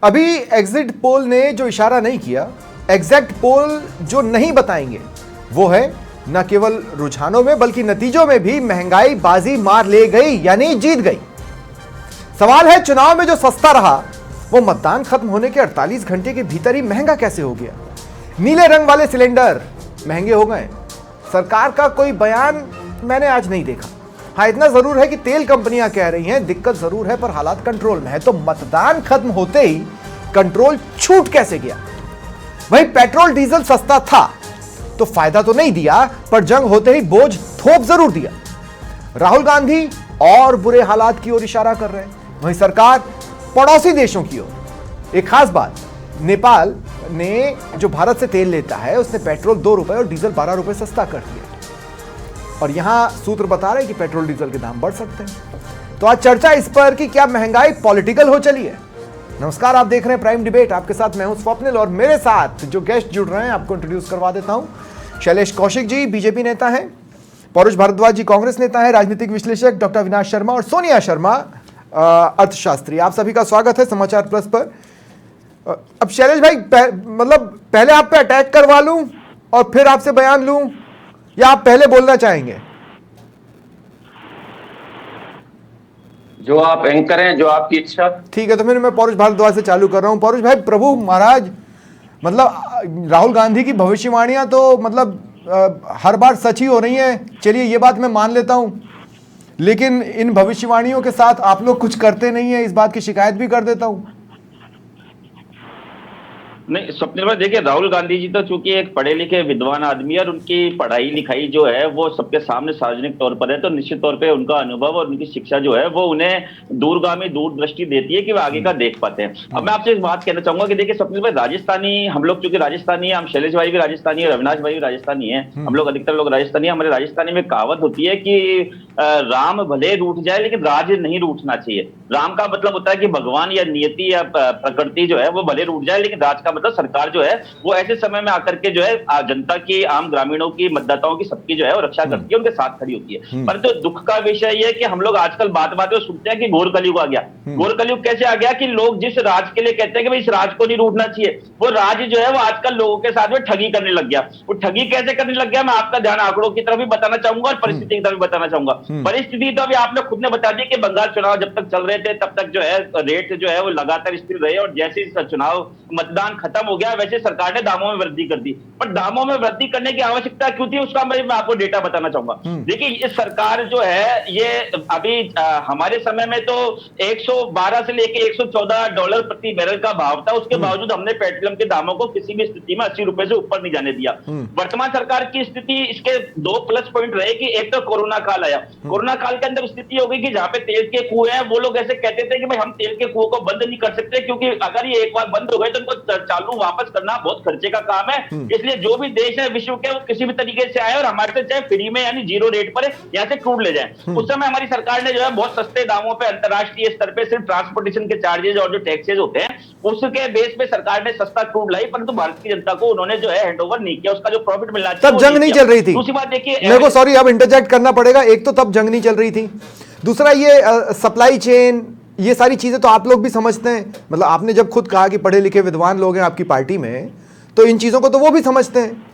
अभी exit poll ने जो इशारा नहीं किया, एग्जैक्ट पोल जो नहीं बताएंगे, वो है न केवल रुझानों में बल्कि नतीजों में भी महंगाई बाजी मार ले गई, यानी जीत गई। सवाल है, चुनाव में जो सस्ता रहा वो मतदान खत्म होने के 48 घंटे के भीतर ही महंगा कैसे हो गया? नीले रंग वाले सिलेंडर महंगे हो गए। सरकार का कोई बयान मैंने आज नहीं देखा। हाँ, इतना जरूर है कि तेल कंपनियां कह रही हैं दिक्कत जरूर है पर हालात कंट्रोल में है। तो मतदान खत्म होते ही कंट्रोल छूट कैसे गया? वही पेट्रोल डीजल सस्ता था तो फायदा तो नहीं दिया, पर जंग होते ही बोझ थोप जरूर दिया। राहुल गांधी और बुरे हालात की ओर इशारा कर रहे हैं, वहीं सरकार पड़ोसी देशों की ओर। एक खास बात, नेपाल ने जो भारत से तेल लेता है उसने पेट्रोल 2 रुपए और डीजल 12 रुपए सस्ता कर दिया, और यहां सूत्र बता रहे हैं कि पेट्रोल डीजल के दाम बढ़ सकते हैं। तो आज चर्चा इस पर कि क्या महंगाई पॉलिटिकल हो चली है। नमस्कार, आप देख रहे हैं प्राइम डिबेट। आपके साथ मैं हूं स्वप्निल और मेरे साथ जो गेस्ट जुड़ रहे हैं आपको इंट्रोड्यूस करवा देता हूं। शैलेश कौशिक जी बीजेपी नेता हैं, पौरुष भारद्वाज जी कांग्रेस नेता है, राजनीतिक विश्लेषक डॉक्टर अविनाश शर्मा और सोनिया शर्मा अर्थशास्त्री। आप सभी का स्वागत है समाचार प्लस पर। अब शैलेश भाई, मतलब पहले आप पे अटैक करवा लूं और फिर आपसे बयान लूं, या आप पहले बोलना चाहेंगे? जो आप एंकर हैं, जो आपकी इच्छा। ठीक है, तो फिर मैं पौरुष भारद्वाज से चालू कर रहा हूं। पौरुष भाई, प्रभु महाराज, मतलब राहुल गांधी की भविष्यवाणियां तो मतलब हर बार सच ही हो रही हैं। चलिए, ये बात मैं मान लेता हूं, लेकिन इन भविष्यवाणियों के साथ आप लोग कुछ करते नहीं है, इस बात की शिकायत भी कर देता हूं। नहीं स्वप्निल भाई, देखिए राहुल गांधी जी तो चूंकि एक पढ़े लिखे विद्वान आदमी है और उनकी पढ़ाई लिखाई जो है वो सबके सामने सार्वजनिक तौर पर है, तो निश्चित तौर पे उनका अनुभव और उनकी शिक्षा जो है वो उन्हें दूरगामी दूरदृष्टि देती है कि वो आगे का देख पाते हैं। अब मैं आपसे एक बात कहना चाहूंगा कि देखिए स्वप्निल भाई, राजस्थानी हम लोग चूंकि राजस्थानी है, हम शैलेश भाई भी राजस्थानी है, अविनाश भाई भी राजस्थानी है, हम लोग अधिकतर लोग राजस्थानी है। हमारे राजस्थानी में कहावत होती है कि राम भले रूठ जाए लेकिन राज नहीं रूठना चाहिए। राम का मतलब होता है कि भगवान या नियति या प्रकृति जो है वो भले रूठ जाए, लेकिन राज का मतलब सरकार जो है वो ऐसे समय में आकर के जो है जनता की, आम ग्रामीणों की, मतदाताओं की, सबकी जो है वो रक्षा करती है, उनके साथ खड़ी होती है। परंतु दुख का विषय यह है कि हम लोग आजकल बात बात में सुनते हैं कि घोर कलयुग आ गया। घोर कलयुग कैसे आ गया कि लोग जिस राज के लिए कहते हैं कि भाई इस राज को नहीं रूठना चाहिए, वो राज जो है वो आजकल लोगों के साथ में ठगी करने लग गया। वो ठगी कैसे करने लग गया, मैं आपका ध्यान आंकड़ों की तरफ भी बताना चाहूंगा और परिस्थिति की तरफ भी बताना चाहूंगा। परिस्थिति तो अभी आपने खुद ने बता दी कि बंगाल चुनाव जब तक चल रहे थे तब तक जो है रेट जो है वो लगातार स्थिर रहे, और जैसे चुनाव मतदान खत्म हो गया वैसे सरकार ने दामों में वृद्धि कर दी। पर दामों में वृद्धि करने की आवश्यकता क्यों थी, उसका मैं आपको डेटा बताना चाहूंगा। देखिए, ये सरकार जो है ये अभी हमारे समय में तो 112 से लेके 114 डॉलर प्रति बैरल का भाव था, उसके बावजूद हमने पेट्रोलियम के दामों को किसी भी स्थिति में 80 रुपए से ऊपर नहीं जाने दिया। वर्तमान सरकार की स्थिति, इसके 2 प्लस पॉइंट रहे कि एक तो कोरोना काल आया। कोरोना काल के अंदर स्थिति हो गई कि जहां पे तेल के कुएं हैं वो लोग ऐसे कहते थे कि भाई हम तेल के कुओं को बंद नहीं कर सकते, क्योंकि अगर ये एक बार बंद हो गए तो उनको चालू वापस करना बहुत खर्चे का काम है। इसलिए जो भी देश है विश्व के वो किसी भी तरीके से आए और हमारे से चाहे फ्री में यानी जीरो रेट पर यहाँ से क्रूड ले जाए। उस समय हमारी सरकार ने जो है बहुत सस्ते दामों पे अंतरराष्ट्रीय स्तर पे सिर्फ ट्रांसपोर्टेशन के चार्जेस और जो टैक्सेस होते हैं उसके बेस पे सरकार ने सस्ता क्रूड लाई, परंतु भारत की जनता को उन्होंने जो है हैंडओवर नहीं किया, उसका जो प्रॉफिट मिलना चाहिए तब जंग नहीं चल रही थी। दूसरी बात देखिए, मेरे को सॉरी अब इंटरजेक्ट करना पड़ेगा, एक तो तब जंग नहीं चल रही थी, दूसरा ये सप्लाई चेन, ये सारी चीजें तो आप लोग भी समझते हैं। मतलब आपने जब खुद कहा कि पढ़े लिखे विद्वान लोग हैं आपकी पार्टी में, तो इन चीजों को तो वो भी समझते हैं।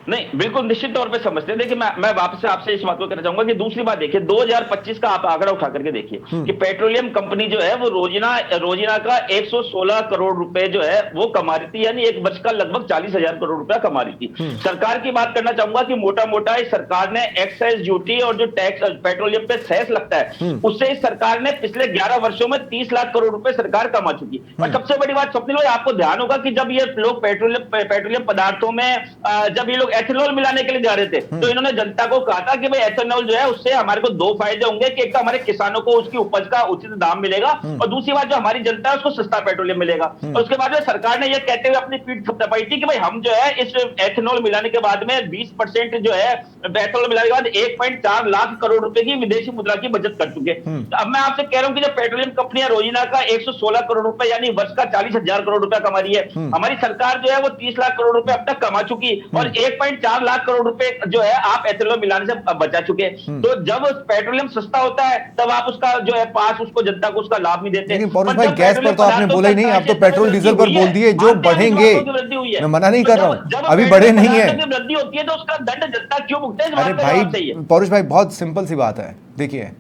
नहीं, बिल्कुल निश्चित तौर पे समझते हैं। देखिए, मैं वापस आपसे इस बात को कहना चाहूंगा कि दूसरी बात देखिए, 2025 का आप आंकड़ा उठा करके देखिए कि पेट्रोलियम कंपनी जो है वो रोजिना का 116 करोड़ रुपए जो है वो कमा रही थी, यानी एक वर्ष का लगभग 40,000 करोड़ रुपया कमा रही थी। सरकार की बात करना चाहूंगा कि मोटा मोटा इस सरकार ने एक्साइज ड्यूटी और जो टैक्स पेट्रोलियम पे सेस लगता है उससे इस सरकार ने पिछले 11 वर्षों में 30 लाख करोड़ रुपए सरकार कमा चुकी। और सबसे बड़ी बात स्वप्निल भाई, आपको ध्यान होगा कि जब ये लोग पेट्रोलियम पदार्थों में जब ये लोग एथेनॉल मिलाने के लिए जा रहे थे तो इन्होंने जनता को कहा था कि भाई एथेनॉल जो है उससे हमारे को 2 फायदे होंगे कि एक तो हमारे किसानों को उसकी उपज का उचित दाम मिलेगा और दूसरी बात जो हमारी जनता है उसको सस्ता पेट्रोलियम मिलेगा। और उसके बाद सरकार ने यह कहते हुए अपनी पीठ थपथपाई थी कि भाई हम जो है इस एथेनॉल मिलाने के बाद में 20% जो है एथेनॉल मिलाने के बाद 1.4 लाख करोड़ रुपए की विदेशी मुद्रा की बचत कर चुके। अब मैं आपसे कह रहा हूं कि जो पेट्रोलियम कंपनियां रोजिना का 116 करोड़ रुपए यानी वर्ष का 40,000 करोड़ रुपया कमा रही है, हमारी सरकार जो है वो 30 लाख करोड़ रुपए अब तक कमा चुकी और 1 6.4 लाख करोड़ रुपए जो है आप एथेनॉल मिलाने से बचा चुके हैं। तो जब पेट्रोलियम सस्ता होता है तब आप उसका जो है पास उसको जनता को उसका लाभ नहीं देते। लेकिन पौरुष भाई गैस पर तो आपने बोला ही नहीं, आप तो पेट्रोल डीजल पर बोल दिए जो बढ़ेंगे। मैं मना नहीं कर रहा हूं, अभी बढ़े नहीं है। वृद्धि होती है तो उसका दंड जनता क्यों भुगते? अरे भाई पौरुष भाई बहुत सिंपल सी बात है, देखिए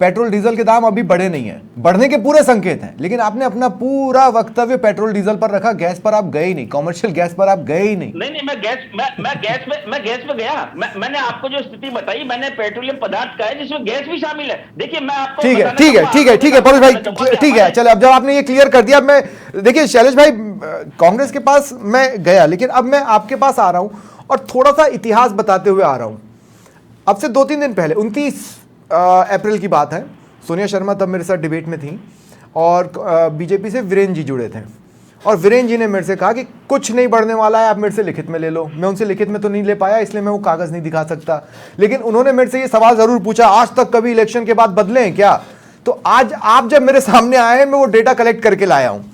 पेट्रोल डीजल के दाम अभी बढ़े नहीं है, बढ़ने के पूरे संकेत हैं, लेकिन आपने अपना पूरा वक्तव्य पेट्रोल डीजल पर रखा, गैस पर आप गए ही नहीं, कॉमर्शियल गैस पर आप गए ही नहीं। नहीं, मैं गैस पे गया। मैंने आपको जो स्थिति बताई, मैंने पेट्रोलियम पदार्थ का है जिसमें गैस भी शामिल है। देखिए मैं आपको ठीक है पौरुष भाई, ठीक है चलो, अब जब आपने ये क्लियर कर दिया, अब मैं देखिए शैलेश भाई कांग्रेस के पास मैं गया, लेकिन अब मैं आपके पास आ रहा हूं और थोड़ा सा इतिहास बताते हुए आ रहा हूं। अब से 2-3 दिन पहले 29 अप्रैल की बात है, सोनिया शर्मा तब मेरे साथ डिबेट में थी और बीजेपी से वीरेंद्र जी जुड़े थे और वीरेंद्र जी ने मेरे से कहा कि कुछ नहीं बढ़ने वाला है, आप मेरे से लिखित में ले लो। मैं उनसे लिखित में तो नहीं ले पाया, इसलिए मैं वो कागज़ नहीं दिखा सकता, लेकिन उन्होंने मेरे से ये सवाल ज़रूर पूछा, आज तक कभी इलेक्शन के बाद बदले हैं क्या? तो आज आप जब मेरे सामने आए हैं, मैं वो डेटा कलेक्ट करके लाया हूँ।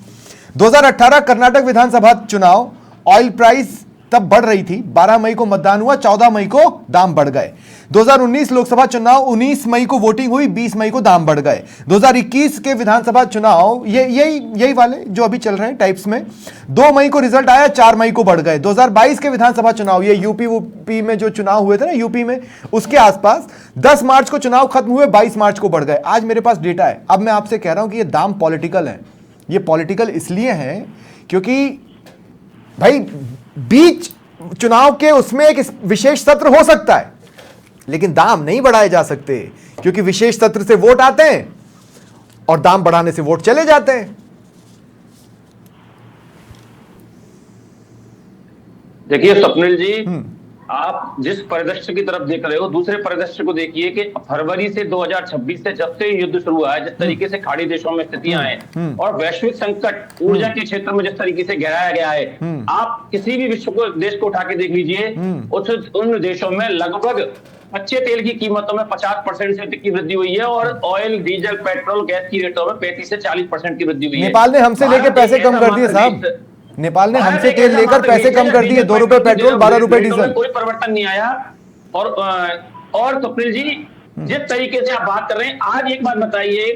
2018 कर्नाटक विधानसभा चुनाव, ऑयल प्राइस तब बढ़ रही थी, 12 मई को मतदान हुआ, 14 मई को दाम बढ़ गए। 2019 लोकसभा चुनाव, 19 मई को वोटिंग हुई, 20 मई को दाम बढ़ गए। 2021 के विधानसभा चुनाव, यही वाले जो अभी चल रहे हैं टाइप्स में, 2 मई को रिजल्ट आया, 4 मई को बढ़ गए। 2022 के विधानसभा चुनाव, ये यूपी में जो चुनाव हुए थे ना, यूपी में, उसके आसपास 10 मार्च को चुनाव खत्म हुए, 22 मार्च को बढ़ गए। आज मेरे पास डेटा है। अब मैं आपसे कह रहा हूं कि ये दाम पॉलिटिकल है। ये पॉलिटिकल इसलिए है क्योंकि भाई बीच चुनाव के उसमें एक विशेष सत्र हो सकता है, लेकिन दाम नहीं बढ़ाए जा सकते, क्योंकि विशेष सत्र से वोट आते हैं और दाम बढ़ाने से वोट चले जाते हैं। देखिए स्वप्निल जी, आप जिस परिदृश्य की तरफ देख रहे हो, दूसरे परिदृश्य को देखिए कि फरवरी से 2026 से जब से युद्ध शुरू हुआ है, जिस तरीके से खाड़ी देशों में स्थितियां हैं और वैश्विक संकट ऊर्जा के क्षेत्र में जिस तरीके से गहराया गया है, आप किसी भी विश्व को देश को उठा के देख लीजिए, उन देशों में लगभग कच्चे तेल की कीमतों में 50% से अधिक की वृद्धि हुई है और ऑयल, डीजल, पेट्रोल, गैस की रेटों में 35 से 40% की वृद्धि हुई है। नेपाल ने हमसे लेके पैसे कम कर दिए साहब, नेपाल ने हमसे तेल लेकर पैसे कम कर दिए, 2 रुपए पेट्रोल, 12 रुपए डीजल, कोई परिवर्तन नहीं आया। और स्वप्निल जी, जिस तरीके से आप बात कर रहे हैं, आज एक बात बताइए,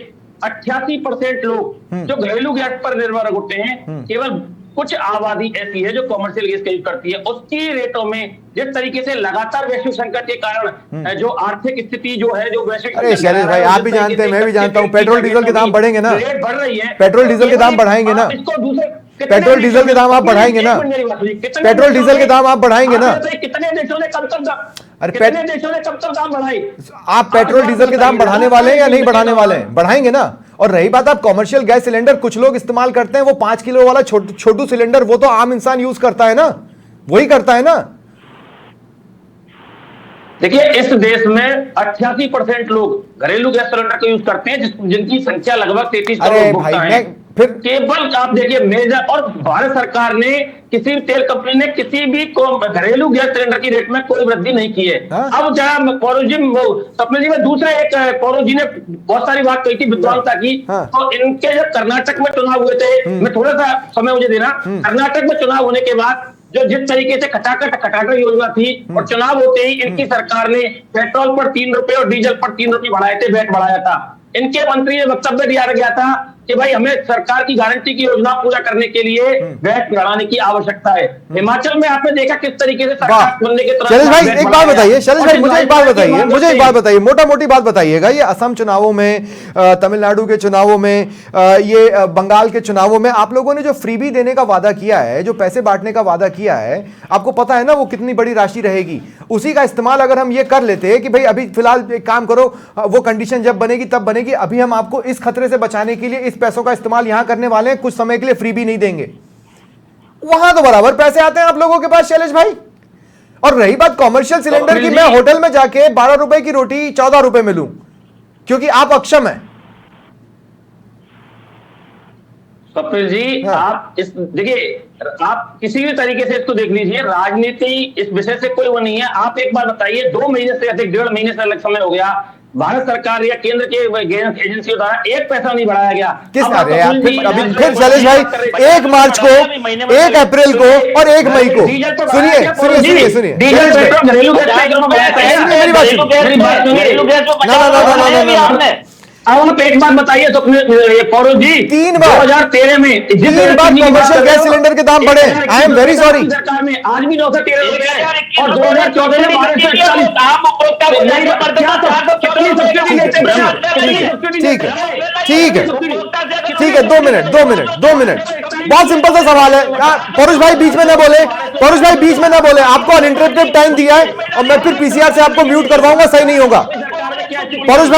88% लोग जो घरेलू गैस पर निर्भर होते हैं, केवल कुछ आबादी ऐसी है जो कॉमर्शियल गैस का यूज करती है, उसकी रेटों में जिस तरीके से लगातार वैश्विक संकट के कारण जो आर्थिक स्थिति जो है, जो वैश्विक, अरे शैलेश भाई आप भी जानते हैं, मैं भी जानता हूं, पेट्रोल डीजल के दाम बढ़ेंगे ना, रेट बढ़ रही है, पेट्रोल डीजल के दाम बढ़ाएंगे ना, पेट्रोल डीजल के दाम आप बढ़ाएंगे ना, पेट्रोल डीजल के दाम आप बढ़ाएंगे ना। कितने देशों ने कब तक दाम बढ़ाए? आप पेट्रोल डीजल के दाम बढ़ाने वाले हैं या नहीं बढ़ाने वाले हैं? बढ़ाएंगे ना। और रही बात आप कॉमर्शियल गैस सिलेंडर कुछ लोग इस्तेमाल करते हैं, वो 5 किलो वाला छोटू सिलेंडर, वो तो आम इंसान यूज करता है ना, वही करता है ना। देखिए इस देश में 88% लोग घरेलू गैस सिलेंडर का यूज करते हैं, जिनकी संख्या लगभग 33 करोड़ उपभोक्ता है। फिर केवल आप देखिए मेजर, और भारत सरकार ने, किसी भी तेल कंपनी ने किसी भी घरेलू गैस सिलेंडर की रेट में कोई वृद्धि नहीं की है। अब जरा पौरुष जी, स्वप्निल जी में दूसरा एक पौरुष जी ने बहुत सारी बात कही थी विद्वानता की, तो इनके जब कर्नाटक में चुनाव हुए थे, मैं थोड़ा सा समय मुझे देना, कर्नाटक में चुनाव होने के बाद जो जिस तरीके से खटाखट योजना थी और चुनाव होते ही इनकी सरकार ने पेट्रोल पर 3 रुपए और डीजल पर 3 रुपए बढ़ाए थे, वैट बढ़ाया था। इनके मंत्री ने वक्तव्य दिया गया था कि भाई हमें सरकार की गारंटी की योजना पूरा करने के लिए वैट बढ़ाने की आवश्यकता है। हिमाचल में आपने देखा किस तरीके से सरकार बनने के शैलेश भाई एक बात बताइए, शैलेश भाई मुझे एक बात बताइए, मोटा मोटी बात बताइएगा, ये असम चुनावों में, तमिलनाडु के चुनावों में, ये बंगाल के चुनावों में आप लोगों ने जो फ्रीबी देने का वादा किया है, जो पैसे बांटने का वादा किया है, आपको पता है ना वो कितनी बड़ी राशि रहेगी। उसी का इस्तेमाल अगर हम ये कर लेते कि भाई अभी फिलहाल एक काम करो, वो कंडीशन जब बनेगी तब बनेगी, अभी हम आपको इस खतरे से बचाने के लिए इस पैसों का इस्तेमाल यहां करने वाले हैं, कुछ समय के लिए फ्री भी नहीं देंगे, वहां तो बराबर पैसे आते हैं आप लोगों के पास शैलेश भाई। और रही बात कॉमर्शियल सिलेंडर की, मैं होटल में जाके 12 रुपए की रोटी 14 रुपए में लूं क्योंकि आप अक्षम हैं। कपिल जी, आप इस देखिए, आप किसी भी तरीके से इसको देख लीजिए, राजनीति इस विषय से कोई वो नहीं है। आप एक बार बताइए, 2 महीने से अधिक, 1.5 महीने से अलग समय हो गया, भारत सरकार या केंद्र के गैस एजेंसियों द्वारा एक पैसा नहीं बढ़ाया गया। किस अरे यार फिर शैलेश भाई 1 मार्च को, 1 अप्रैल को और 1 मई को, सुनिए डीजल पेट्रोल घरेलू गैस मेरी बात सुनिए। आप एक बात बताइए तो पौरुष जी, 3 बार 2013 में 3 बार कमर्शियल गैस सिलेंडर के दाम बढ़े। I am very sorry. सरकार में आज भी 913 और 2014 में 1241। ठीक है 2 मिनट। बहुत सिंपल सा सवाल है। पौरुष भाई बीच में ना बोले। आपको अनइंटरप्टेड टाइम दिया है और मैं फिर पीसीआर से आपको म्यूट करवाऊंगा, सही नहीं होगा। पौरुष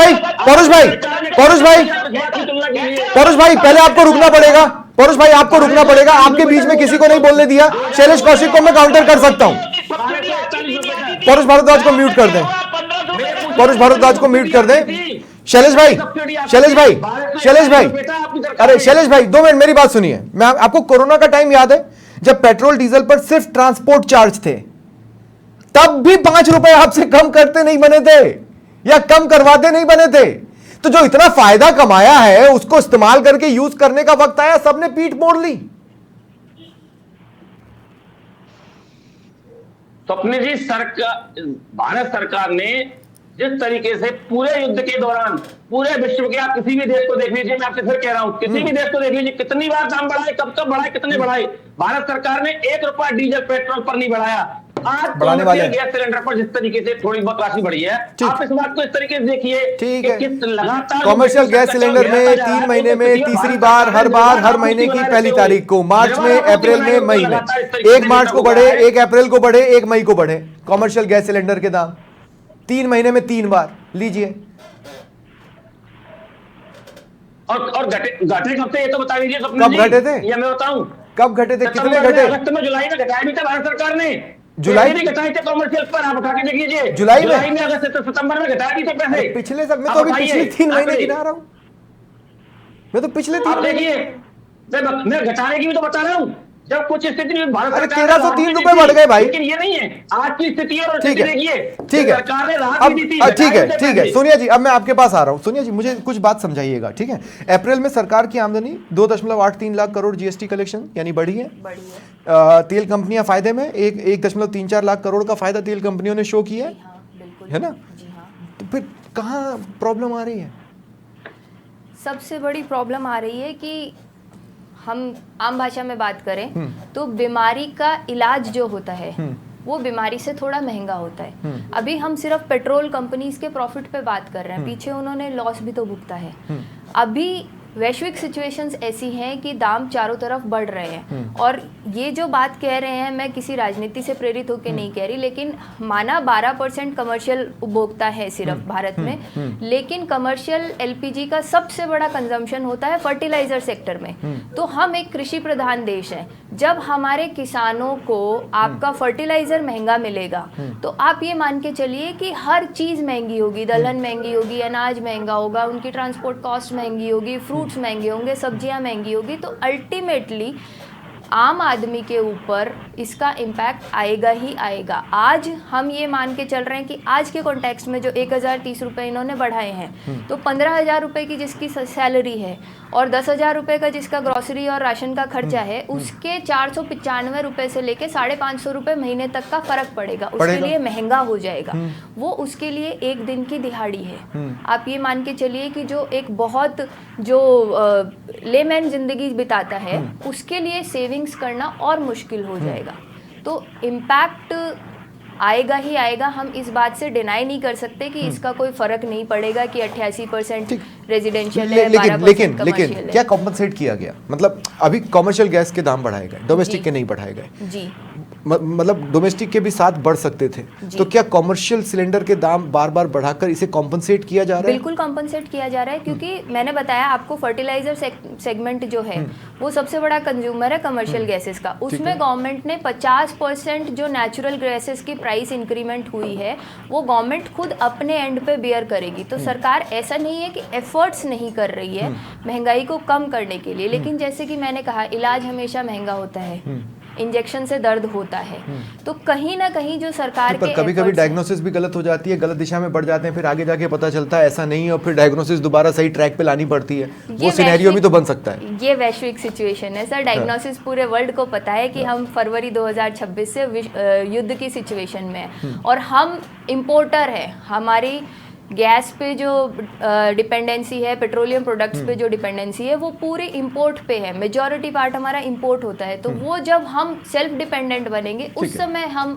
भाई पहले आपको रुकना पड़ेगा। पौरुष भाई आपको रुकना पड़ेगा। आपके बीच में किसी को नहीं बोलने दिया। शैलेश कौशिक को मैं काउंटर कर सकता हूं। पौरुष भारद्वाज को म्यूट कर दें। शैलेश भाई अरे शैलेश भाई 2 मिनट मेरी बात सुनिए। मैं आपको कोरोना का टाइम याद है जब पेट्रोल डीजल पर सिर्फ ट्रांसपोर्ट चार्ज थे, तब भी 5 रुपए आपसे कम करते नहीं बने थे या कम करवाते नहीं बने थे। तो जो इतना फायदा कमाया है उसको इस्तेमाल करके यूज करने का वक्त आया, सबने पीठ मोड़ ली। स्वप्न जी, भारत सरकार ने जिस तरीके से पूरे युद्ध के दौरान पूरे विश्व के, आप किसी भी देश को देख लीजिए, मैं आपसे फिर कह रहा हूं, किसी भी देश को देख लीजिए, कितनी बार दाम बढ़ाए, कब बढ़ाए, कितने बढ़ाए, भारत सरकार ने 1 रुपया डीजल पेट्रोल पर नहीं बढ़ाया। आज बढ़ाने वाले गैस सिलेंडर पर जिस तरीके से थोड़ी बहुत राशि बढ़ी है, आप इस बात को इस तरीके से देखिए कि लगातार कॉमर्शियल गैस सिलेंडर में 3 महीने में तीसरी बार हर महीने की पहली तारीख को, मार्च में, अप्रैल में, मई में, 1 मार्च को बढ़े, 1 अप्रैल को बढ़े, 1 मई को बढ़े कॉमर्शियल गैस सिलेंडर के दाम। 3 महीने में 3 बार लीजिए। और घटे कब थे ये तो बता दीजिए। कब घटे थे या मैं बताऊं कब घटे थे, कितने घटे? अगस्त में, जुलाई में घटाया भी था भारत सरकार ने। जुलाई में घटाए थे कॉमर्शियल पर, आप उठा के देख लीजिए। जुलाई में, अगस्त सितंबर में घटाए भी थे पैसे। पिछले सब में तो अभी पिछले 3 महीने गिना रहा हूं मैं तो पिछले 3 महीने। देखिए मैं घटाने की भी तो बता रहा हूं। जब कुछ स्थिति में भारत सरकार 1303 रुपए बढ़ गए भाई, लेकिन ये नहीं है आज की स्थिति। और ठीक है सरकार ने राहत दी थी। ठीक है सोनिया जी, अब मैं आपके पास आ रहा हूं। सोनिया जी मुझे कुछ बात समझाइएगा, ठीक है। अप्रैल में सरकार की आमदनी 2.83 लाख करोड़ जीएसटी कलेक्शन यानी बढ़ी है। तेल कंपनियां फायदे में, 1.34 लाख करोड़ का फायदा तेल कंपनियों ने शो किया है ना। तो फिर कहां प्रॉब्लम आ रही है? सबसे बड़ी प्रॉब्लम आ रही है कि हम आम भाषा में बात करें तो बीमारी का इलाज जो होता है वो बीमारी से थोड़ा महंगा होता है। अभी हम सिर्फ पेट्रोल कंपनीज के प्रॉफिट पे बात कर रहे हैं, पीछे उन्होंने लॉस भी तो भुगता है। अभी वैश्विक सिचुएशंस ऐसी हैं कि दाम चारों तरफ बढ़ रहे हैं। और ये जो बात कह रहे हैं, मैं किसी राजनीति से प्रेरित होकर नहीं कह रही, लेकिन माना 12% कमर्शियल उपभोक्ता है सिर्फ भारत में, लेकिन कमर्शियल एलपीजी का सबसे बड़ा कंजम्पशन होता है फर्टिलाइजर सेक्टर में। तो हम एक कृषि प्रधान देश हैं। जब हमारे किसानों को आपका फर्टिलाइजर महंगा मिलेगा तो आप ये मान के चलिए कि हर चीज़ महंगी होगी, दलहन महंगी होगी, अनाज महंगा होगा, उनकी ट्रांसपोर्ट कॉस्ट महंगी होगी, फ्रूट्स महंगे होंगे, सब्जियां महंगी होगी। तो अल्टीमेटली आम आदमी के ऊपर इसका इम्पैक्ट आएगा ही आएगा। आज हम ये मान के चल रहे हैं कि आज के कॉन्टेक्स्ट में जो 1030 रुपये इन्होंने बढ़ाए हैं, तो 15,000 रुपये की जिसकी सैलरी है और 10,000 रुपये का जिसका ग्रॉसरी और राशन का खर्चा है, उसके 495 रुपये से लेके 550 रुपये महीने तक का फर्क पड़ेगा। उसके लिए महंगा हो जाएगा। वो उसके लिए एक दिन की दिहाड़ी है। आप ये मान के चलिए कि जो एक बहुत जो लेमैन जिंदगी बिताता है उसके लिए सेविंग्स करना और मुश्किल हो जाएगा। तो इम्पैक्ट आएगा ही आएगा। हम इस बात से डिनाई नहीं कर सकते कि इसका कोई फर्क नहीं पड़ेगा कि 88% रेजिडेंशियल है, 12% कमर्शियल है। क्या कॉम्पनसेट किया गया? मतलब अभी कॉमर्शियल गैस के दाम बढ़ाए गए, डोमेस्टिक के नहीं बढ़ाए गए जी। मतलब डोमेस्टिक के भी साथ बढ़ सकते थे, तो क्या कॉमर्शियल सिलेंडर के दाम बार बार बढ़ाकर इसे कॉम्पनसेट किया जा रहा है? बिल्कुल कॉम्पनसेट किया जा रहा है, क्योंकि मैंने बताया आपको फर्टिलाइजर सेगमेंट जो है वो सबसे बड़ा कंज्यूमर है कमर्शियल गैसेस का। उसमें गवर्नमेंट ने 50% जो नेचुरल गैसेस की प्राइस इंक्रीमेंट हुई है वो गवर्नमेंट खुद अपने एंड पे बेयर करेगी। तो सरकार ऐसा नहीं है कि एफर्ट्स नहीं कर रही है महंगाई को कम करने के लिए, लेकिन जैसे कि मैंने कहा इलाज हमेशा महंगा होता है। इंजेक्शन से दर्द होता है। तो कहीं ना कहीं जो सरकार पर के कभी कभी efforts हैं- डायग्नोसिस भी गलत हो जाती है, गलत दिशा में बढ़ जाते हैं, फिर आगे जाके पता चलता है ऐसा नहीं है और फिर डायग्नोसिस दोबारा सही ट्रैक पे लानी पड़ती है। वो सिनेरियो भी तो बन सकता है। ये वैश्विक सिचुएशन है सर, डायग्नोसिस पूरे वर्ल्ड को पता है कि हम फरवरी 2026 से युद्ध की सिचुएशन में हैं और हम इंपोर्टर हैं। हमारी गैस पे जो डिपेंडेंसी है, पेट्रोलियम प्रोडक्ट्स पे जो डिपेंडेंसी है, वो पूरी इंपोर्ट पे है। मेजॉरिटी पार्ट हमारा इंपोर्ट होता है। तो वो जब हम सेल्फ डिपेंडेंट बनेंगे उस समय हम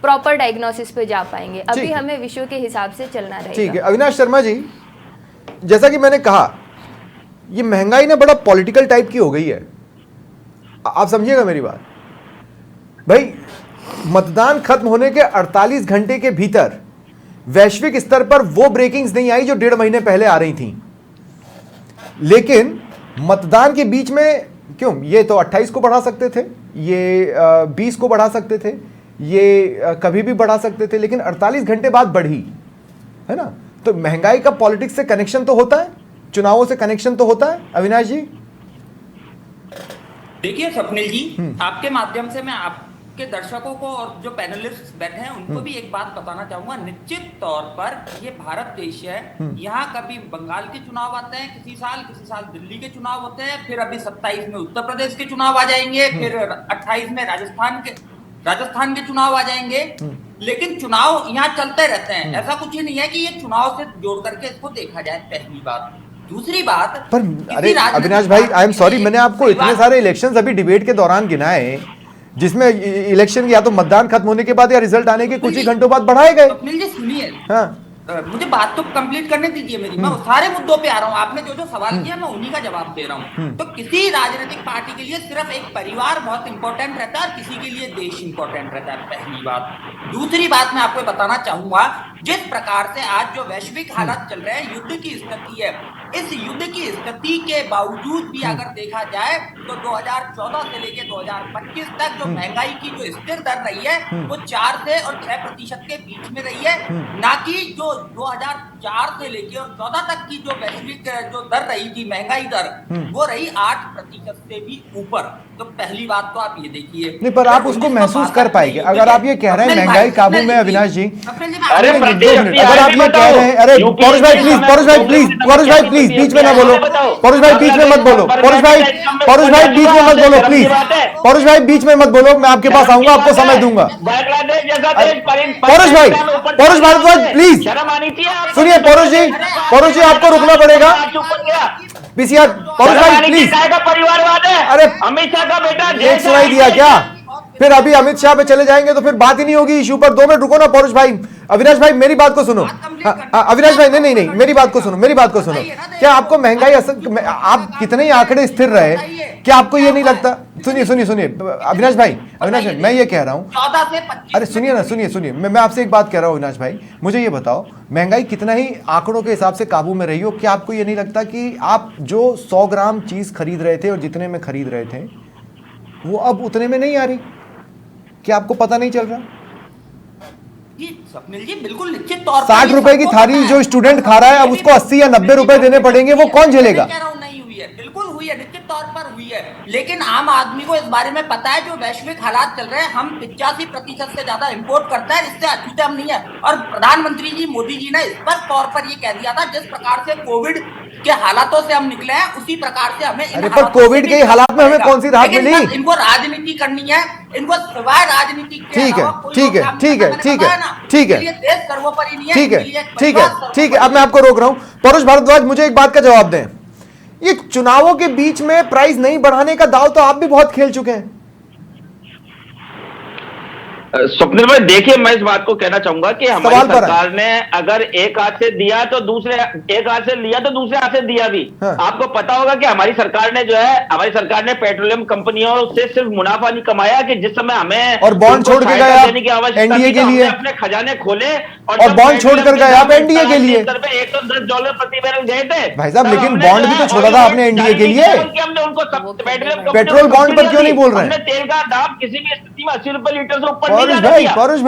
प्रॉपर डायग्नोसिस पे जा पाएंगे। अभी हमें विश्व के हिसाब से चलना रहेगा। ठीक है अविनाश शर्मा जी, जैसा कि मैंने कहा ये महंगाई ना बड़ा पॉलिटिकल टाइप की हो गई है। आप समझिएगा मेरी बात भाई, मतदान खत्म होने के 48 घंटे के भीतर वैश्विक स्तर पर वो ब्रेकिंग्स नहीं आई जो 1.5 महीने पहले आ रही थी। लेकिन मतदान के बीच में क्यों, ये तो 28 को बढ़ा सकते थे, ये 20 को बढ़ा सकते थे, ये कभी भी बढ़ा सकते थे, लेकिन 48 घंटे बाद बढ़ी, है ना। तो महंगाई का पॉलिटिक्स से कनेक्शन तो होता है, चुनावों से कनेक्शन तो होता है। अविनाश जी देखिए स्वप्निल जी, आपके माध्यम से मैं आपके दर्शकों को और जो पैनलिस्ट बैठे हैं उनको भी एक बात बताना चाहूंगा। निश्चित तौर पर ये भारत देश है, यहाँ कभी बंगाल के चुनाव आते हैं किसी साल दिल्ली के चुनाव होते हैं, फिर अभी 27 में उत्तर प्रदेश के चुनाव आ जाएंगे, फिर 28 में राजस्थान के चुनाव आ जाएंगे। लेकिन चुनाव यहाँ चलते रहते हैं, ऐसा कुछ ही नहीं है कि ये चुनाव से जोड़ करके इसको देखा जाए, पहली बात। दूसरी बात, पर अरे अविनाश भाई आई एम सॉरी, मैंने आपको इतने सारे इलेक्शंस अभी डिबेट के दौरान गिनाए जिसमें इलेक्शन या तो मतदान खत्म होने के बाद या रिजल्ट आने के कुछ ही घंटों बाद बढ़ाए गए। स्वप्निल जी सुनिए, हाँ मुझे बात तो कंप्लीट करने दीजिए मेरी, मैं सारे मुद्दों पे आ रहा हूँ। आपने जो जो सवाल किया मैं उन्हीं का जवाब दे रहा हूँ। तो किसी राजनीतिक पार्टी के लिए सिर्फ एक परिवार बहुत इंपॉर्टेंट रहता है और किसी के लिए देश इंपॉर्टेंट रहता है, पहली बात। दूसरी बात मैं आपको बताना चाहूंगा, जिस प्रकार से आज जो वैश्विक हालात चल रहे हैं, युद्ध की स्थिति है, इस युद्ध की स्थिति के बावजूद भी अगर देखा जाए तो 2014 से लेकर 2025 तक जो महंगाई की जो स्थिर दर रही है वो 4 से और 6% के बीच में रही है, ना कि जो 2004 से लेकर और 14 तक की जो वैश्विक जो दर रही थी, महंगाई दर, वो रही 8% से भी ऊपर। तो पहली बात तो आप ये देखिए। नहीं, पर आप उसको महसूस कर पाएंगे अगर आप ये कह रहे हैं महंगाई काबू में। अविनाश जी अरे अगर आप ये कह रहे हैं, अरे पौरुष भाई प्लीज बीच में ना बोलो, पौरुष भाई बीच में मत बोलो, पौरुष भाई बीच में मत बोलो प्लीज, पौरुष भाई बीच में मत बोलो, मैं आपके पास आऊंगा, आपको समय दूंगा। पौरुष भारद्वाज प्लीज सुनिए, पौरुष जी आपको रुकना पड़ेगा। पीसीआर पौरुष भाई प्लीज, परिवारवाद है, अरे अमित शाह का बेटा एक सुनाई दिया क्या? फिर अभी अमित शाह पे चले जाएंगे तो फिर बात ही नहीं होगी इशू पर। 2 मिनट रुको ना पौरुष भाई। अविनाश भाई मेरी बात को सुनो, अविनाश भाई नहीं मेरी बात को सुनो, क्या आपको महंगाई आप कितने ही आंकड़े स्थिर रहे, क्या आपको ये नहीं लगता? सुनिए अविनाश भाई मैं ये कह रहा हूं, 14 से 25। अरे सुनिए मैं आपसे एक बात कह रहा हूं अविनाश भाई, मुझे ये बताओ महंगाई कितना ही आंकड़ों के हिसाब से काबू में रही हो, क्या आपको ये नहीं लगता कि आप जो 100 ग्राम चीज खरीद रहे थे और जितने में खरीद रहे थे वो अब उतने में नहीं आ रही? क्या आपको पता नहीं चल रहा? स्वप्निल जी बिल्कुल निश्चित तौर पर 60 रुपए की थाली जो स्टूडेंट खा रहा है अब उसको 80 या 90 रुपए देने पड़ेंगे, वो कौन झेलेगा? नहीं हुई है, बिल्कुल हुई है, निश्चित तौर पर हुई है। लेकिन आम आदमी को इस बारे में पता है, जो वैश्विक हालात चल रहे हैं, हम 85% से ज्यादा इंपोर्ट करते हैं, इससे अछूते हम नहीं है। और प्रधानमंत्री जी मोदी जी ने स्पष्ट तौर पर ये कह दिया था, जिस प्रकार से कोविड के हालातों से हम निकले हैं उसी प्रकार से हमें अरे पर कोविड के हालात में हमें कौन सी राहत मिली? इनको राजनीति करनी है, इनको सिवाय राजनीति के ठीक है देश सर्वोपरि नहीं है। ठीक है अब मैं आपको रोक रहा हूं। पौरुष भारद्वाज मुझे एक बात का जवाब दें, ये चुनावों के बीच में प्राइस नहीं बढ़ाने का दांव तो आप भी बहुत खेल चुके हैं। स्वप्निल भाई देखिए, मैं इस बात को कहना चाहूंगा कि हमारी सरकार ने अगर एक हाथ से दिया तो एक हाथ से लिया तो दूसरे हाथ से दिया भी। हाँ। आपको पता होगा कि हमारी सरकार ने पेट्रोलियम कंपनियों से सिर्फ मुनाफा नहीं कमाया, कि जिस समय हमें और बॉन्ड छोड़ के गए एनडीए के लिए, अपने खजाने खोले और बॉन्ड छोड़ कर गए आप एनडीए के लिए। $110 प्रति बैरल गए थे भाई साहब, लेकिन बॉन्ड भी तो छोड़ा था आपने एनडीए के लिए। हमने उनको पेट्रोल बॉन्ड पर क्यों नहीं बोल रहे हैं? तेल का दाम किसी भी स्थिति में 80 रुपए लीटर से ऊपर पौरुष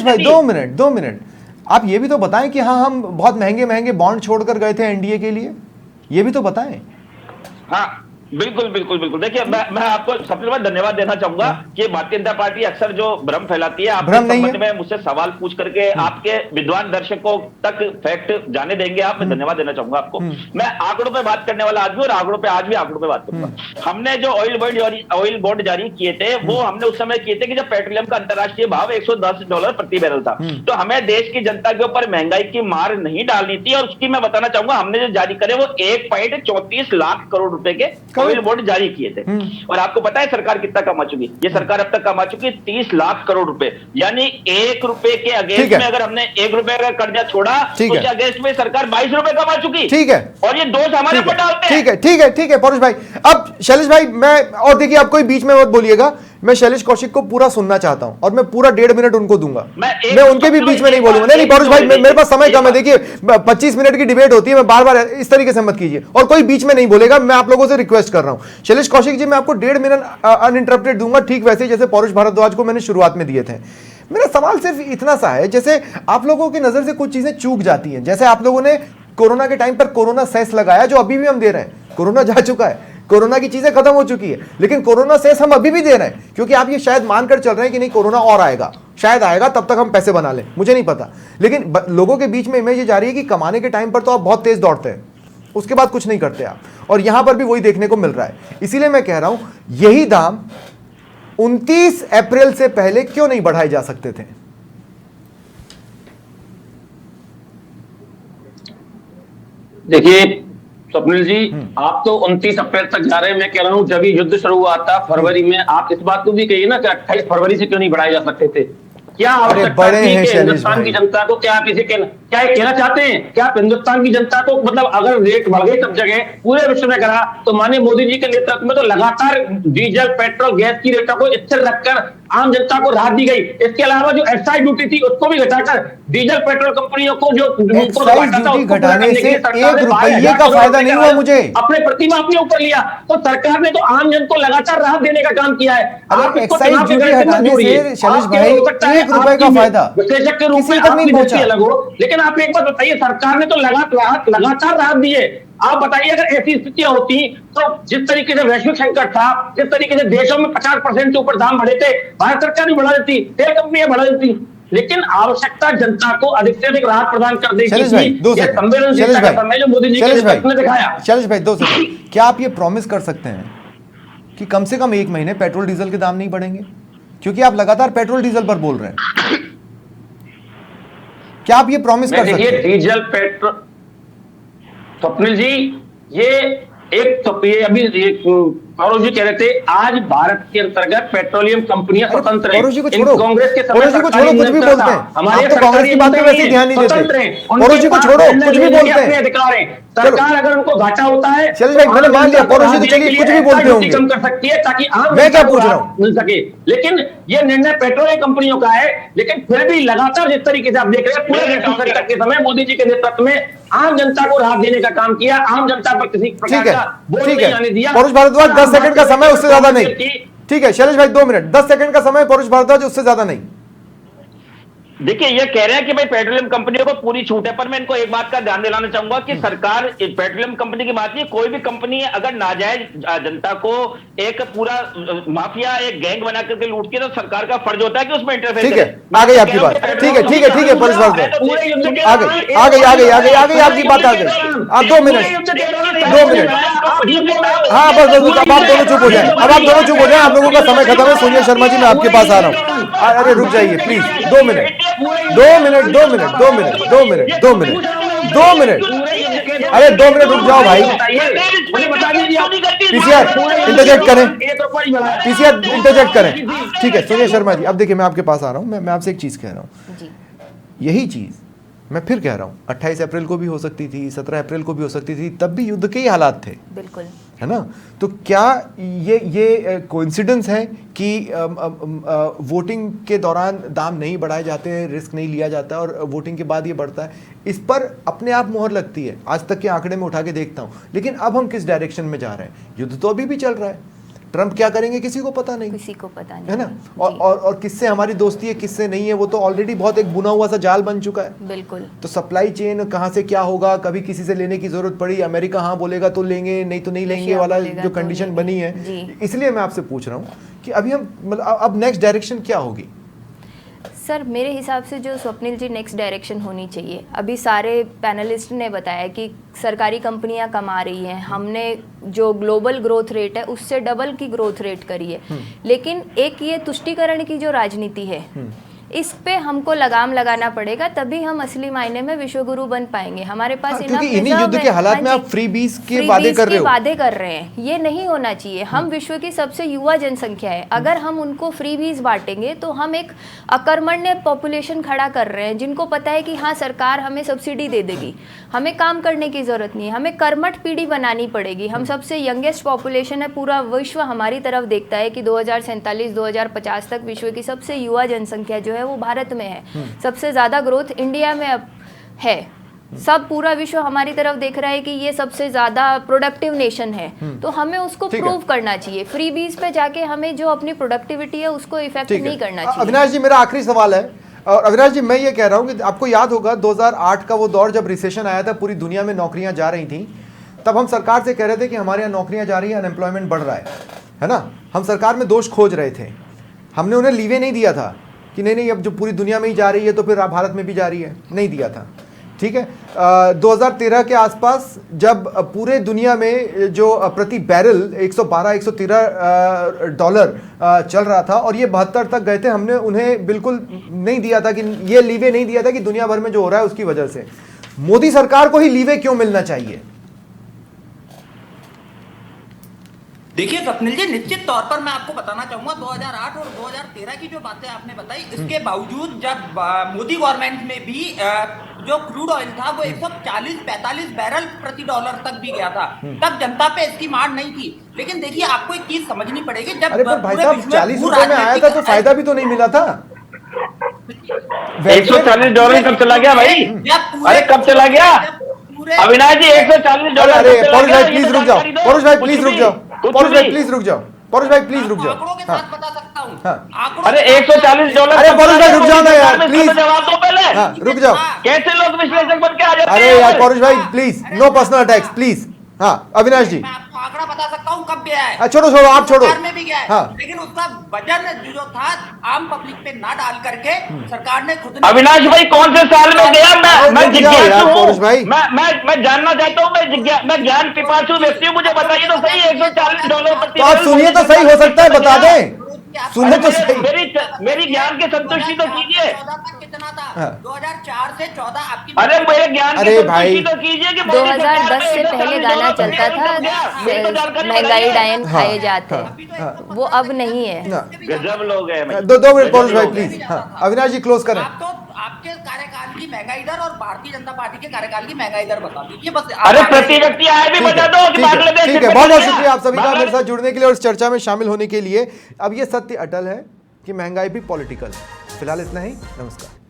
भाई 2 मिनट आप ये भी तो बताएं कि हाँ हम बहुत महंगे बॉन्ड छोड़कर गए थे एनडीए के लिए, ये भी तो बताएं। हाँ बिल्कुल बिल्कुल बिल्कुल। देखिए मैं आपको सबसे पहले धन्यवाद देना चाहूंगा कि भारतीय जनता पार्टी अक्सर जो भ्रम फैलाती है, आपके संबंध में मुझसे सवाल पूछ करके आपके विद्वान दर्शकों तक फैक्ट जाने देंगे आप, मैं धन्यवाद देना चाहूंगा आपको। मैं आंकड़ों पे बात करने वाला आदमी और आंकड़ों पे आज भी आंकड़ों पे बात करूंगा। हमने जो ऑयल बॉन्ड जारी किए थे वो हमने उस समय किए थे कि जब पेट्रोलियम का अंतरराष्ट्रीय भाव $110 प्रति बैरल था। तो हमें देश की जनता के ऊपर महंगाई की मार नहीं डालनी थी, और उसकी मैं बताना चाहूंगा हमने जो जारी करे वो 1.34 लाख करोड़ रुपए के ऑयल बॉन्ड जारी किए थे। और आपको पता है सरकार कितना कमा चुकी? ये सरकार अब तक कमा चुकी 30 लाख करोड़ रुपए, यानी 1 रुपए के अगेंस्ट में अगर हमने 1 रुपए का कर्जा छोड़ा तो उसके अगेंस्ट में सरकार 22 रुपए कमा चुकी। ठीक है, और ये दोष हमारे ऊपर डालते हैं। ठीक है ठीक है ठीक है पौरुष भाई। अब शैलेश भाई मैं, और देखिए आप कोई बीच में मत बोलिएगा, मैं शैलेश कौशिक को पूरा सुनना चाहता हूं और मैं पूरा 1.5 मिनट उनको दूंगा। मैं उनके भी बीच में नहीं बोलूंगा। नहीं पौरुष भाई मेरे पास समय कम है, देखिए 25 मिनट की डिबेट होती है, मैं बार बार इस तरीके से मत कीजिए, और कोई बीच में नहीं बोलेगा, मैं आप लोगों से रिक्वेस्ट कर रहा हूं। शैलेश कौशिक जी मैं आपको 1.5 मिनट अनइंटरप्टेड दूंगा, ठीक वैसे जैसे पौरुष भारद्वाज को मैंने शुरुआत में दिए थे। मेरा सवाल सिर्फ इतना सा है, जैसे आप लोगों की नजर से कुछ चीजें चूक जाती हैं, जैसे आप लोगों ने कोरोना के टाइम पर कोरोना सेस लगाया जो अभी भी हम दे रहे हैं। कोरोना जा चुका है, कोरोना की चीजें खत्म हो चुकी है, लेकिन कोरोना सेस हम अभी भी दे रहे हैं, क्योंकि आप ये शायद मानकर चल रहे हैं कि नहीं कोरोना और आएगा, शायद आएगा, तब तक हम पैसे बना लें, मुझे नहीं पता। लेकिन लोगों के बीच में इमेज ये जा रही है कि कमाने के टाइम पर तो आप बहुत तेज दौड़ते हैं, उसके बाद कुछ नहीं करते आप, और यहां पर भी वही देखने को मिल रहा है। इसीलिए मैं कह रहा हूं यही दाम 29 अप्रैल से पहले क्यों नहीं बढ़ाए जा सकते थे? देखिए स्वप्निल जी, आप तो 29 अप्रैल तक जा रहे हैं, मैं कह रहा हूं जब ये युद्ध शुरू हुआ था फरवरी में, आप इस बात को भी कहिए ना कि 28 फरवरी से क्यों नहीं बढ़ाए जा सकते थे? क्या आवश्यकता थी कि हिंदुस्तान की जनता को, क्या आप इसे क्या कहना चाहते हैं? क्या आप हिंदुस्तान की जनता को, मतलब अगर रेट बढ़ गई सब जगह पूरे विश्व में करा, तो माननीय मोदी जी के नेतृत्व में तो लगातार डीजल पेट्रोल गैस की रेटों को स्थिर रखकर आम जनता को राहत दी गई। इसके अलावा जो एक्साइज ड्यूटी थी उसको भी घटाकर डीजल पेट्रोल कंपनियों को जो एक्साइज ड्यूटी घटाने से 1 रुपये का फायदा नहीं हुआ मुझे। अपने प्रतिमा अपने ऊपर लिया, तो सरकार ने तो आम जन को लगातार राहत देने का काम किया है। आप एक्साइज ड्यूटी हटाने से शैलेश भाई 1 रुपए का फायदा विश्लेषक के रूप में तक नहीं पहुंचा। अलग हो, लेकिन आप एक बात बताइए, सरकार ने तो लगातार राहत दी है। आप बताइए अगर ऐसी स्थितियां होती तो जिस तरीके से वैश्विक संकट था, जिस तरीके से देशों में 50% से ऊपर दाम बढ़े थे, भारत सरकार भी बढ़ा देती, तेल कंपनियां बढ़ा देती, लेकिन आवश्यकता जनता को अधिक से अधिक राहत प्रदान कर देगी। संवेदनशीलता का समय जो मोदी जी के नेतृत्व में दिखाया। शैलेश भाई 2 सेकंड, क्या आप ये प्रॉमिस कर सकते हैं कि कम से कम 1 महीने पेट्रोल डीजल के दाम नहीं बढ़ेंगे? क्योंकि आप लगातार पेट्रोल डीजल पर बोल रहे हैं, क्या आप ये प्रॉमिस कर सकते हैं? डीजल पेट्रोल, स्वप्निल जी ये एक तो ये अभी पौरुष जी कह रहे थे आज भारत के अंतर्गत पेट्रोलियम कंपनियां स्वतंत्र हैं। पौरुष जी को छोड़ो, कांग्रेस के पौरुष जी को छोड़ो, कुछ भी बोलते हैं, आप तो कांग्रेस की बात पे वैसे ध्यान नहीं देते। पौरुष जी को छोड़ो, कुछ भी बोलते हैं, अधिकार है। सरकार अगर उनको घाटा होता है, चलिए भाई मैंने मान लिया, पौरुष जी तो चलिए कुछ भी बोलते होंगे, कम कर सकती है ताकि आम मैं क्या पूछ रहा हूँ मिल सके। लेकिन ये निर्णय पेट्रोलियम कंपनियों का है, लेकिन फिर भी लगातार जिस तरीके से आप देख रहे हैं पूरे संकट के समय मोदी जी के नेतृत्व में आम जनता को राहत देने का काम किया, आम जनता पर किसी प्रकार का बोझ नहीं आने दिया। पौरुष भारद्वाज 10 सेकंड का समय, उससे ज्यादा नहीं। ठीक है शैलेश भाई 2 मिनट, 10 सेकंड का समय पौरुष भारद्वाज, उससे ज्यादा नहीं। देखिए ये कह रहे हैं कि भाई पेट्रोलियम कंपनियों को पूरी छूट है, पर मैं इनको एक बात का ध्यान दिलाना चाहूंगा कि सरकार पेट्रोलियम कंपनी की बात नहीं, कोई भी कंपनी अगर नाजायज जनता को एक पूरा माफिया एक गैंग बना करके लूटती है तो सरकार का फर्ज होता है कि उसमें इंटरफेयर करे। ठीक है, आ गई आपकी बात, ठीक है ठीक है ठीक है पौरुष भारद्वाज आ गई आ गई आ गई आ गई आ गई आपकी बात आ गई। आप 2 मिनट 2 मिनट, हाँ बस अब आप दोनों चुप हो जाए, अब आप दोनों चुप हो जाए, आप लोगों का समय खत्म है। सोनिया शर्मा जी मैं आपके पास आ रहा हूँ, अरे रुक जाइए please, 2 minute 2 minute 2 minute 2 minute 2 minute 2 minute 2 minute, अरे 2 मिनट रुक जाओ भाई। पीसीआर इंटरजेक्ट करें, पीसीआर इंटरजेक्ट करें। ठीक है सोनिया शर्मा जी, अब देखिए मैं आपके पास आ रहा हूं, मैं आपसे एक चीज कह रहा हूं, यही चीज मैं फिर कह रहा हूं 28 अप्रैल को भी हो सकती थी, 17 अप्रैल को भी हो सकती थी, तब भी युद्ध के ही हालात थे, बिल्कुल है ना? तो क्या ये कोइंसिडेंस है कि वोटिंग के दौरान दाम नहीं बढ़ाए जाते हैं, रिस्क नहीं लिया जाता और वोटिंग के बाद ये बढ़ता है? इस पर अपने आप मोहर लगती है, आज तक के आंकड़े में उठा के देखता हूं, लेकिन अब हम किस डायरेक्शन में जा रहे हैं? युद्ध तो अभी भी चल रहा है, ट्रंप क्या करेंगे किसी को पता नहीं, किसी को पता नहीं है ना। और किससे हमारी दोस्ती है किससे नहीं है, वो तो ऑलरेडी बहुत एक बुना हुआ सा जाल बन चुका है। बिल्कुल। तो सप्लाई चेन कहाँ से क्या होगा, कभी किसी से लेने की जरूरत पड़ी, अमेरिका हाँ बोलेगा तो लेंगे, नहीं तो नहीं लेंगे वाला जो कंडीशन बनी है। इसलिए मैं आपसे पूछ रहा हूँ कि अभी हम मतलब अब नेक्स्ट डायरेक्शन क्या होगी? सर मेरे हिसाब से जो स्वप्निल जी नेक्स्ट डायरेक्शन होनी चाहिए, अभी सारे पैनलिस्ट ने बताया कि सरकारी कंपनियां कमा रही हैं, हमने जो ग्लोबल ग्रोथ रेट है उससे डबल की ग्रोथ रेट करी है, लेकिन एक ये तुष्टीकरण की जो राजनीति है इस पे हमको लगाम लगाना पड़ेगा, तभी हम असली मायने में विश्वगुरु बन पाएंगे। हमारे पास क्योंकि इन्हीं युद्ध के हालात में आप फ्रीबीज के वादे कर रहे हैं, ये नहीं होना चाहिए। हम विश्व की सबसे युवा जनसंख्या है, अगर हम उनको फ्रीबीज बांटेंगे तो हम एक अकर्मण्य पॉपुलेशन खड़ा कर रहे हैं जिनको पता है कि हाँ सरकार हमें सब्सिडी दे देगी, हमें काम करने की जरूरत नहीं है, हमें कर्मठ पीढ़ी बनानी पड़ेगी। हम सबसे यंगेस्ट पॉपुलेशन है, पूरा विश्व हमारी तरफ देखता है कि 2047-2050 तक विश्व की सबसे युवा जनसंख्या जो है वो भारत में है, सबसे ज्यादा ग्रोथ इंडिया में अब है, सब पूरा विश्व हमारी तरफ देख रहा है कि ये सबसे ज्यादा प्रोडक्टिव नेशन है, तो हमें उसको प्रूव करना चाहिए। फ्रीबीज पे जाके हमें जो अपनी प्रोडक्टिविटी है उसको इफेक्ट नहीं करना चाहिए। अविनाश जी मेरा आखिरी सवाल है, और अविनाश जी मैं ये कह रहा हूँ कि आपको याद होगा 2008 का वो दौर जब रिसेशन आया था, पूरी दुनिया में नौकरियां जा रही थी, तब हम सरकार से कह रहे थे कि हमारे यहाँ नौकरियां जा रही है, अनएम्प्लॉयमेंट बढ़ रहा है ना। हम सरकार में दोष खोज रहे थे, हमने उन्हें लीवे नहीं दिया था कि नहीं अब जो पूरी दुनिया में ही जा रही है तो फिर भारत में भी जा रही है, नहीं दिया था, ठीक है। 2013 के आसपास जब पूरे दुनिया में जो प्रति बैरल 112-113 डॉलर चल रहा था और ये 72 तक गए थे, हमने उन्हें बिल्कुल नहीं दिया था कि ये लीवे नहीं दिया था कि दुनिया भर में जो हो रहा है उसकी वजह से। मोदी सरकार को ही लीवे क्यों मिलना चाहिए? देखिए स्वप्निल जी, निश्चित तौर पर मैं आपको बताना चाहूंगा 2008 और 2013 की जो बातें आपने बताई, इसके बावजूद जब मोदी गवर्नमेंट में भी जो क्रूड ऑयल था वो 140-45 बैरल प्रति डॉलर तक भी गया था, तब जनता पे इसकी मार नहीं थी। लेकिन देखिए आपको एक चीज समझनी पड़ेगी, जब अरे पर भाई साहब 40 रुपए में आया था तो फायदा भी तो नहीं मिला था। 140 डॉलर कब चला गया भाई? अरे कब चला गया अविनाश जी? 140 डॉलर। अरे पौरुष भाई प्लीज रुक जाओ, पौरुष भाई प्लीज रुक जाओ, पौरुष भाई प्लीज रुक जाओ, पौरुष भाई प्लीज रुक जाओ। आंकड़ों के साथ बता सकता हूं। हाँ। अरे 140 डॉलर। अरे पौरुष भाई रुक जाओ ना यार प्लीज, जवाब दो पहले। हाँ रुक जाओ। कैसे लोग विश्लेषक बन के आ जाते हैं? अरे यार पौरुष भाई please, no personal attacks please. हाँ अविनाश जी, मैं आपको आंकड़ा बता सकता हूं कब गया है। छोड़ो छोड़ो आप छोड़ो। सरकार में भी गया है, हाँ। लेकिन उसका वजन जो था आम पब्लिक पे ना डाल करके सरकार ने खुद। अविनाश भाई कौन से साल में गया? मैं जिज्ञासु पौरुष भाई, हूं, मैं जानना चाहता हूं, मैं ज्ञान पिपासु व्यक्ति हूं, मुझे बताइए तो सही। 140 डॉलर प्रति। तो आप सुनिए तो सही, हो सकता है बता दें, सुने तो सही। मेरी ज्ञान की संतुष्टि तो कीजिए। 14 तक कितना था? 2004 से 14 आपकी। अरे मेरे ज्ञान की संतुष्टि तो कीजिए कि 2010 से पहले गाना चलता था, महंगाई डायन खाए जाते, वो अब नहीं है। गजब लोग हैं। दो मिनट पौरुष भाई प्लीज। हाँ अविनाश जी क्लोज करें। आप तो आपके कार्यकाल की महंगाई दर और भारतीय जनता पार्टी के कार्यकाल की महंगाई दर बता दीजिए बस। अरे प्रति व्यक्ति आए भी बता दो। ठीक है, बहुत बहुत शुक्रिया आप सभी का मेरे साथ जुड़ने के लिए और इस चर्चा में शामिल होने के लिए। अब ये सत्य अटल है कि महंगाई भी पॉलिटिकल है। फिलहाल इतना ही, नमस्कार।